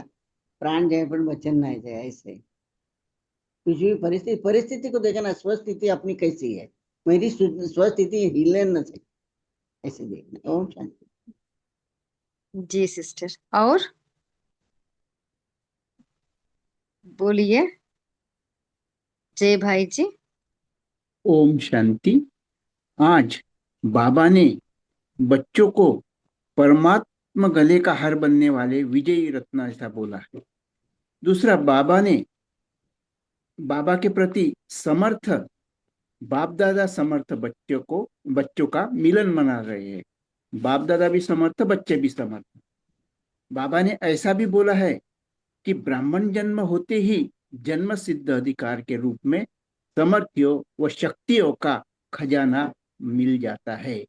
प्राण जाए पर वचन ना जाए, ऐसे कुछ भी परिस्थिति परिस्थिति को देखना, स्वस्थिति अपनी कैसी है, मेरी स्वस्थिति हिले न सके, ऐसे देखना। ओम शांति। जी सिस्टर। और बोलिए जय भाई जी। ओम शांति। आज बाबा ने बच्चों को परमात्मा गले का हार बनने वाले विजयी रत्न ऐसा बोला है। दूसरा, बाबा के प्रति समर्थ बाप दादा समर्थ बच्चों का मिलन मना रहे हैं। बाप दादा भी समर्थ, बच्चे भी समर्थ। बाबा ने ऐसा भी बोला है कि ब्राह्मण जन्म होते ही जन्म सिद्ध अधिकार के रूप में समर्थियों व शक्तियों का खजाना मिल जाता है।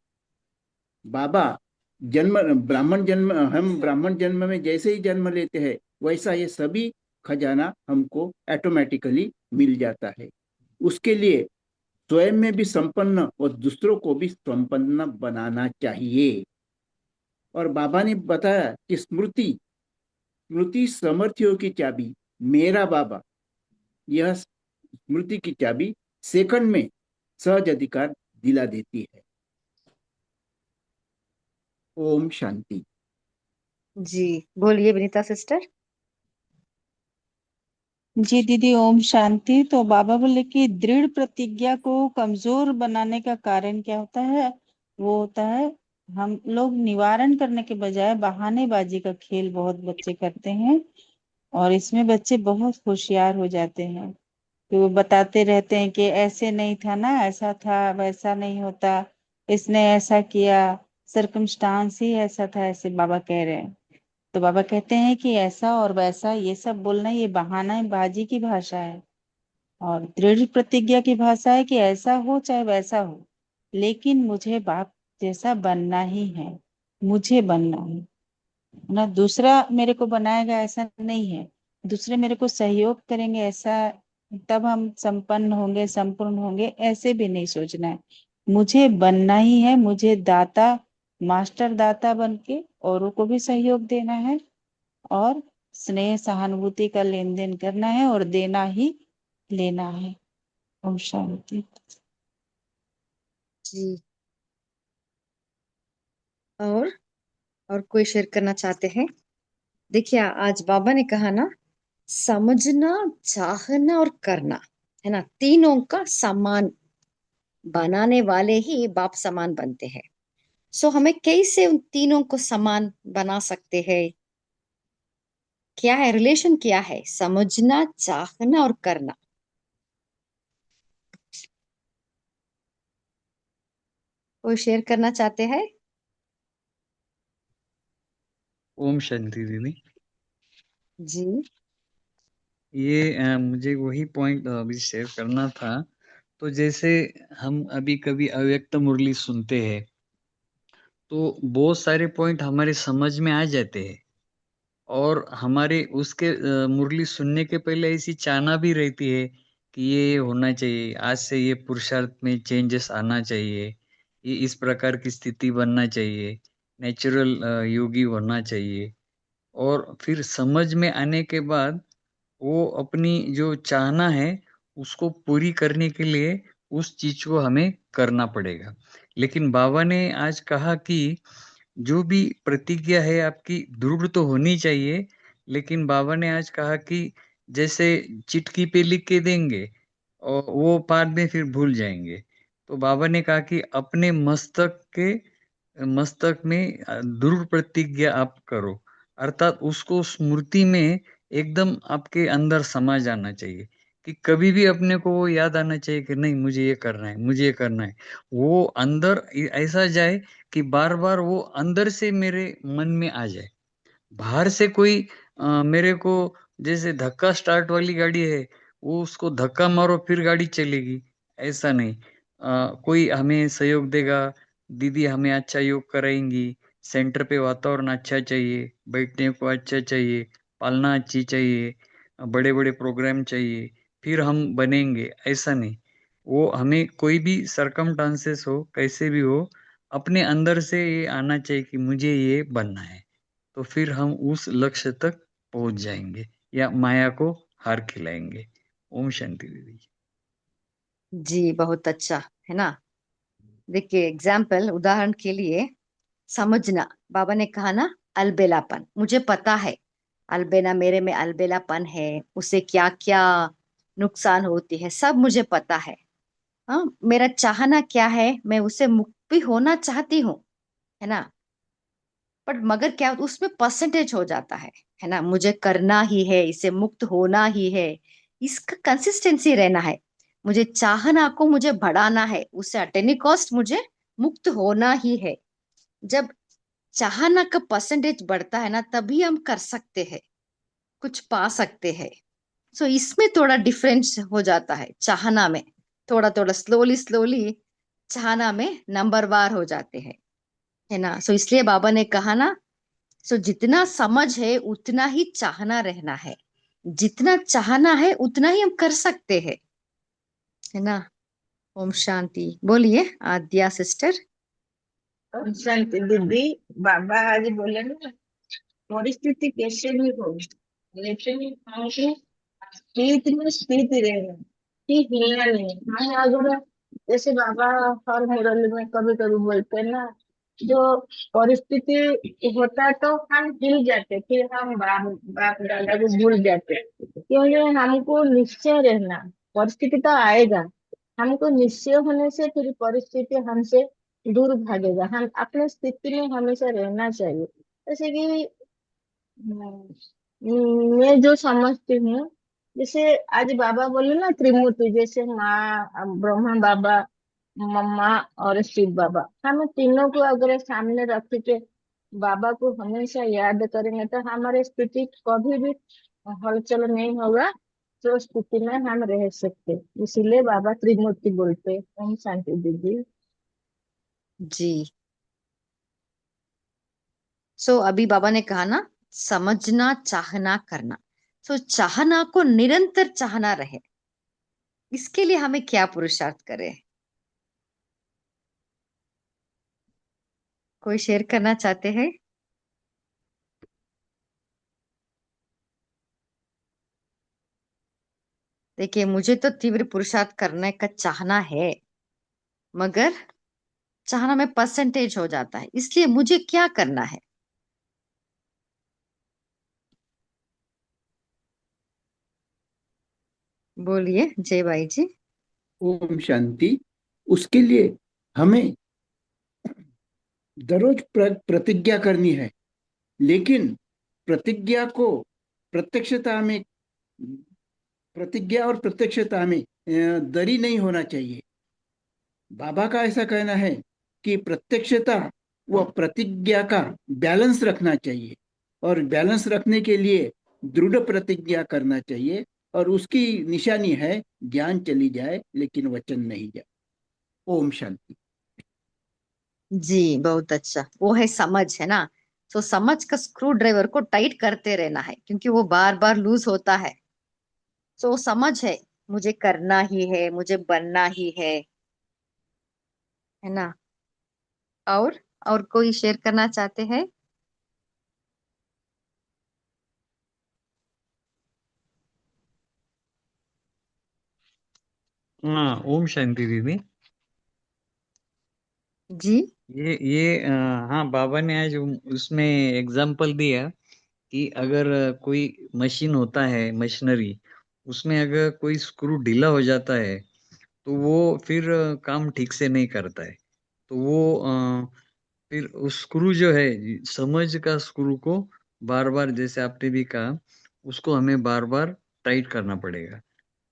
बाबा जन्म ब्राह्मण जन्म हम ब्राह्मण जन्म में जैसे ही जन्म लेते हैं वैसा ये सभी खजाना हमको ऑटोमेटिकली मिल जाता है। उसके लिए स्वयं में भी संपन्न और दूसरों को भी संपन्न बनाना चाहिए। और बाबा ने बताया कि स्मृति स्मृति समर्थियों की चाबी, मेरा बाबा, यह स्मृति की चाबी सेकंड में सहज अधिकार दिला देती है। ओम शांति। जी बोलिए विनीता सिस्टर। जी दीदी, ओम शांति। तो बाबा बोले कि दृढ़ प्रतिज्ञा को कमजोर बनाने का कारण क्या होता है। वो होता है हम लोग निवारण करने के बजाय बहानेबाजी का खेल बहुत बच्चे करते हैं, और इसमें बच्चे बहुत होशियार हो जाते हैं। तो वो बताते रहते हैं कि ऐसे नहीं था ना, ऐसा था, वैसा नहीं होता, इसने ऐसा किया, सरकमस्टांस ही ऐसा था, ऐसे बाबा कह रहे हैं। तो बाबा कहते हैं कि ऐसा और वैसा ये सब बोलना ये बहानाबाजी की भाषा है, और दृढ़ प्रतिज्ञा की भाषा है कि ऐसा हो चाहे वैसा हो, लेकिन मुझे बाप जैसा बनना ही है, मुझे बनना है ना। दूसरा मेरे को बनाएगा ऐसा नहीं है, दूसरे मेरे को सहयोग करेंगे ऐसा, तब हम संपन्न होंगे संपूर्ण होंगे, ऐसे भी नहीं सोचना है। मुझे बनना ही है, मुझे दाता मास्टर दाता बन के औरों को भी सहयोग देना है, और स्नेह सहानुभूति का लेन देन करना है और देना ही लेना है। ओम शांति। जी। और और कोई शेयर करना चाहते हैं? देखिए, आज बाबा ने कहा ना, समझना, चाहना और करना, है ना, तीनों का समान बनाने वाले ही बाप समान बनते हैं। सो हमें कैसे उन तीनों को समान बना सकते हैं? क्या है रिलेशन, क्या है समझना, चाहना और करना? कोई शेयर करना चाहते हैं? ओम शांति दीदी। जी। ये मुझे वही पॉइंट अभी शेयर करना था। तो जैसे हम अभी कभी अव्यक्त मुरली सुनते हैं तो बहुत सारे पॉइंट हमारे समझ में आ जाते हैं, और हमारे उसके मुरली सुनने के पहले ऐसी चाहना भी रहती है कि ये होना चाहिए, आज से ये पुरुषार्थ में चेंजेस आना चाहिए, ये इस प्रकार की स्थिति बनना चाहिए, नेचुरल योगी होना चाहिए। और फिर समझ में आने के बाद वो अपनी जो चाहना है उसको पूरी करने के लिए उस चीज को हमें करना पड़ेगा। लेकिन बाबा ने आज कहा कि जो भी प्रतिज्ञा है आपकी दृढ़ तो होनी चाहिए, लेकिन बाबा ने आज कहा कि जैसे चिटकी पे लिख के देंगे और वो बाद में फिर भूल जाएंगे। तो बाबा ने कहा कि अपने मस्तक में दृढ़ प्रतिज्ञा आप करो, अर्थात उसको स्मृति में एकदम आपके अंदर समा जाना चाहिए, कि कभी भी अपने को वो याद आना चाहिए कि नहीं मुझे ये करना है, मुझे ये करना है। वो अंदर ऐसा जाए कि बार बार वो अंदर से मेरे मन में आ जाए। बाहर से कोई मेरे को, जैसे धक्का स्टार्ट वाली गाड़ी है, वो उसको धक्का मारो फिर गाड़ी चलेगी, ऐसा नहीं। कोई हमें सहयोग देगा, दीदी हमें अच्छा योग कराएंगी, सेंटर पे वातावरण अच्छा चाहिए, बैठने को अच्छा चाहिए, पालना अच्छी चाहिए, बड़े बड़े प्रोग्राम चाहिए, फिर हम बनेंगे, ऐसा नहीं। वो हमें कोई भी सरकमस्टांसेस हो, कैसे भी हो, अपने अंदर से ये आना चाहिए कि मुझे ये बनना है। तो फिर हम उस लक्ष्य तक पहुंच जाएंगे या माया को हार खिलाएंगे। ओम शांति दीदी। जी, बहुत अच्छा, है ना। देखिए, एग्जाम्पल, उदाहरण के लिए, समझना, बाबा ने कहा ना, अलबेलापन, मुझे पता है अलबेला, मेरे में अलबेलापन है, उसे क्या क्या नुकसान होती है, सब मुझे पता है। हाँ, मेरा चाहना क्या है, मैं उसे मुक्त भी होना चाहती हूँ, है ना। पर मगर क्या उसमें परसेंटेज हो जाता है ना, मुझे करना ही है, इसे मुक्त होना ही है, इसका कंसिस्टेंसी रहना है। मुझे चाहना को मुझे बढ़ाना है, उससे एट एनी कॉस्ट मुझे मुक्त होना ही है। जब चाहना का परसेंटेज बढ़ता है ना, तभी हम कर सकते हैं, कुछ पा सकते हैं। सो इसमें थोड़ा डिफरेंस हो जाता है, चाहना में थोड़ा थोड़ा, स्लोली स्लोली चाहना में नंबरवार हो जाते हैं, है ना। सो इसलिए बाबा ने कहा ना, सो जितना समझ है उतना ही चाहना रहना है, जितना चाहना है उतना ही हम कर सकते हैं, है ना। ओम शांति। बोलिए आद्या सिस्टर। शांति दीदी। बाबा आज बोले ना, परिस्थिति कैसे भी हो, लेकिन हमको स्थित में स्थित रहना, कि हिलना नहीं। हम अगर, जैसे बाबा हर मुरली में कभी कभी बोलते हैं ना, जो परिस्थिति होता है तो हम हिल जाते, फिर हम बाप बाप दादा को भूल जाते, क्योंकि हमको निश्चय रहना, परिस्थिति तो आएगा, हमको निश्चय होने से फिर परिस्थिति हमसे दूर भागेगा। हम अपने स्थिति में हमेशा रहना चाहिए। जैसे कि मैं जो समझती हूँ, जैसे आज बाबा बोले ना त्रिमूर्ति, जैसे माँ ब्रह्मा बाबा, मम्मा और शिव बाबा, हम तीनों को अगर सामने रख के बाबा को हमेशा याद करेंगे तो हमारी स्थिति कभी भी हलचल नहीं होगा, जो स्थिति में हम रह सकते। इसीलिए बाबा त्रिमूर्ति बोलते हैं। ओम शांति दीदी। जी। सो अभी बाबा ने कहा ना, समझना, चाहना, करना। सो चाहना को निरंतर चाहना रहे, इसके लिए हमें क्या पुरुषार्थ करें? कोई शेयर करना चाहते हैं? देखिए, मुझे तो तीव्र पुरुषार्थ करने का चाहना है, मगर चाहना में परसेंटेज हो जाता है, इसलिए मुझे क्या करना है? बोलिए जय भाई जी। ओम शांति। उसके लिए हमें दररोज प्रतिज्ञा करनी है, लेकिन प्रतिज्ञा को प्रत्यक्षता में प्रतिज्ञा और प्रत्यक्षता में दरी नहीं होना चाहिए। बाबा का ऐसा कहना है कि प्रत्यक्षता व प्रतिज्ञा का बैलेंस रखना चाहिए, और बैलेंस रखने के लिए दृढ़ प्रतिज्ञा करना चाहिए, और उसकी निशानी है ज्ञान चली जाए लेकिन वचन नहीं जाए। ओम शांति। जी बहुत अच्छा, वो है समझ, है ना? तो समझ का स्क्रू ड्राइवर को टाइट करते रहना है, क्योंकि वो बार बार लूज होता है। तो समझ है, मुझे करना ही है, मुझे बनना ही है ना? और और कोई शेयर करना चाहते हैं? हाँ, ओम शांति दीदी। जी। हाँ, बाबा ने आज उसमें एग्जाम्पल दिया कि अगर कोई मशीन होता है, मशीनरी, उसमें अगर कोई स्क्रू ढीला हो जाता है तो वो फिर काम ठीक से नहीं करता है। तो वो फिर उस स्क्रू जो है, समझ का स्क्रू को बार बार, जैसे आपने भी कहा, उसको हमें बार बार टाइट करना पड़ेगा।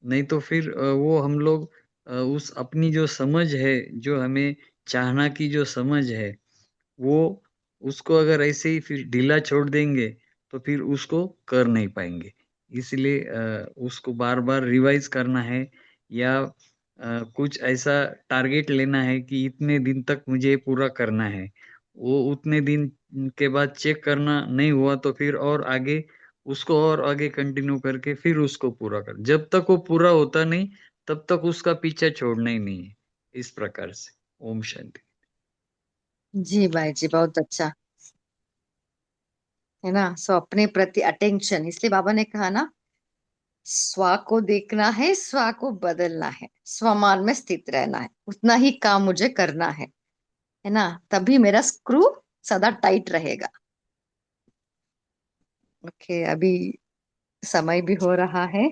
नहीं तो फिर वो हम लोग उस अपनी जो समझ है, जो हमें चाहना की जो समझ है, वो उसको अगर ऐसे ही फिर ढीला छोड़ देंगे तो फिर उसको कर नहीं पाएंगे। इसलिए उसको बार बार रिवाइज करना है, या कुछ ऐसा टारगेट लेना है कि इतने दिन तक मुझे ये पूरा करना है। वो उतने दिन के बाद चेक करना नहीं हुआ तो फिर और आगे उसको और आगे कंटिन्यू करके फिर उसको पूरा कर, जब तक वो पूरा होता नहीं तब तक उसका पीछा छोड़ना ही नहीं है। इस प्रकार से। ओम शांति। जी भाई जी बहुत अच्छा, है ना? सो अपने प्रति अटेंशन, इसलिए बाबा ने कहा ना, स्व को देखना है, स्व को बदलना है, स्वमान में स्थित रहना है, उतना ही काम मुझे करना है ना? तभी मेरा स्क्रू सदा टाइट रहेगा। ओके, अभी समय भी हो रहा है।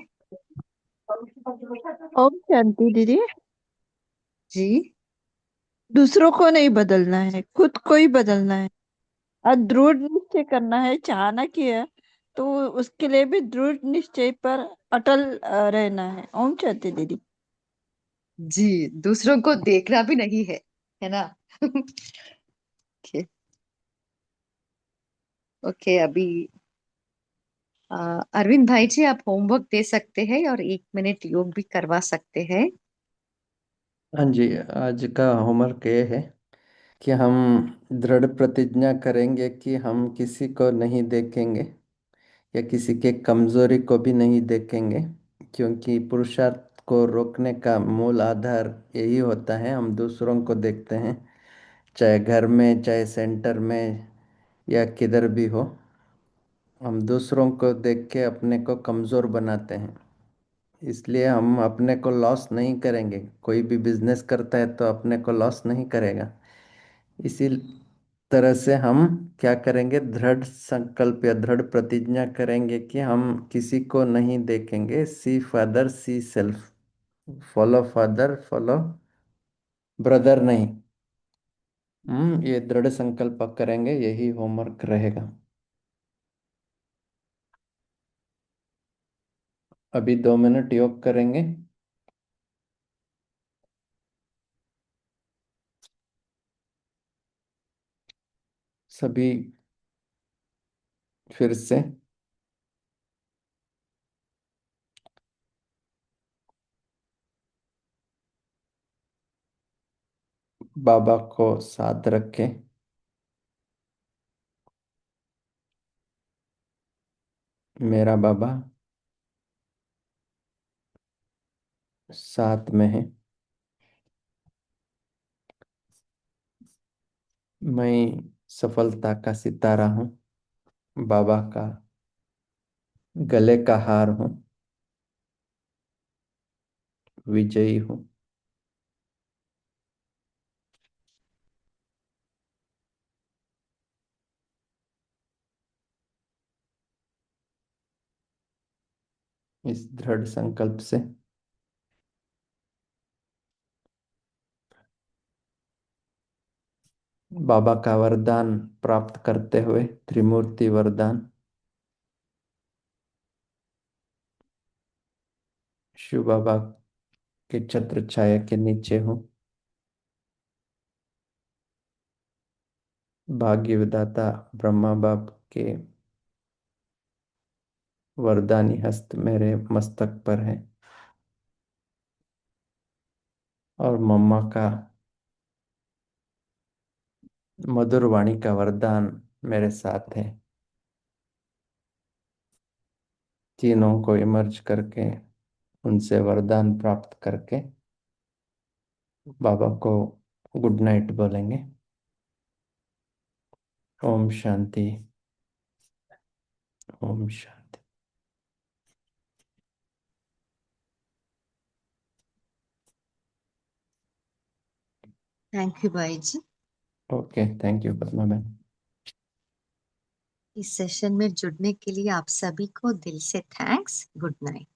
ओम शांति दीदी। जी। दूसरों को नहीं बदलना है, खुद को ही बदलना है, और दृढ़ निश्चय करना है। चाहना किया तो उसके लिए भी दृढ़ निश्चय पर अटल रहना है। ओम शांति दीदी। जी, दूसरों को देखना भी नहीं है ना? ओके। ओके, अभी अरविंद भाई जी, आप होमवर्क दे सकते हैं और 1 मिनट योग भी करवा सकते हैं। हाँ जी, आज का होमवर्क ये है कि हम दृढ़ प्रतिज्ञा करेंगे कि हम किसी को नहीं देखेंगे या किसी के कमजोरी को भी नहीं देखेंगे, क्योंकि पुरुषार्थ को रोकने का मूल आधार यही होता है। हम दूसरों को देखते हैं, चाहे घर में, चाहे सेंटर में, या किधर भी हो, हम दूसरों को देख के अपने को कमज़ोर बनाते हैं। इसलिए हम अपने को लॉस नहीं करेंगे। कोई भी बिजनेस करता है तो अपने को लॉस नहीं करेगा। इसी तरह से हम क्या करेंगे, दृढ़ संकल्प या दृढ़ प्रतिज्ञा करेंगे कि हम किसी को नहीं देखेंगे। See father see self, follow father follow brother नहीं। ये दृढ़ संकल्प करेंगे, यही होमवर्क रहेगा। अभी 2 मिनट योग करेंगे। सभी फिर से बाबा को साथ रखें। मेरा बाबा साथ में है। मैं सफलता का सितारा हूँ, बाबा का गले का हार हूँ। विजयी हूँ। इस दृढ़ संकल्प से बाबा का वरदान प्राप्त करते हुए, त्रिमूर्ति वरदान, शिव बाबा के छत्र छाया के नीचे हूँ। भाग्य विधाता ब्रह्मा बाप के वरदानी हस्त मेरे मस्तक पर है और मम्मा का मधुर वाणी का वरदान मेरे साथ है। तीनों को इमर्ज करके, उनसे वरदान प्राप्त करके बाबा को गुड नाइट बोलेंगे। ओम शांति, ओम शांति। थैंक यू भाई जी। ओके, थैंक यू पद्मा बहन। इस सेशन में जुड़ने के लिए आप सभी को दिल से थैंक्स। Good night.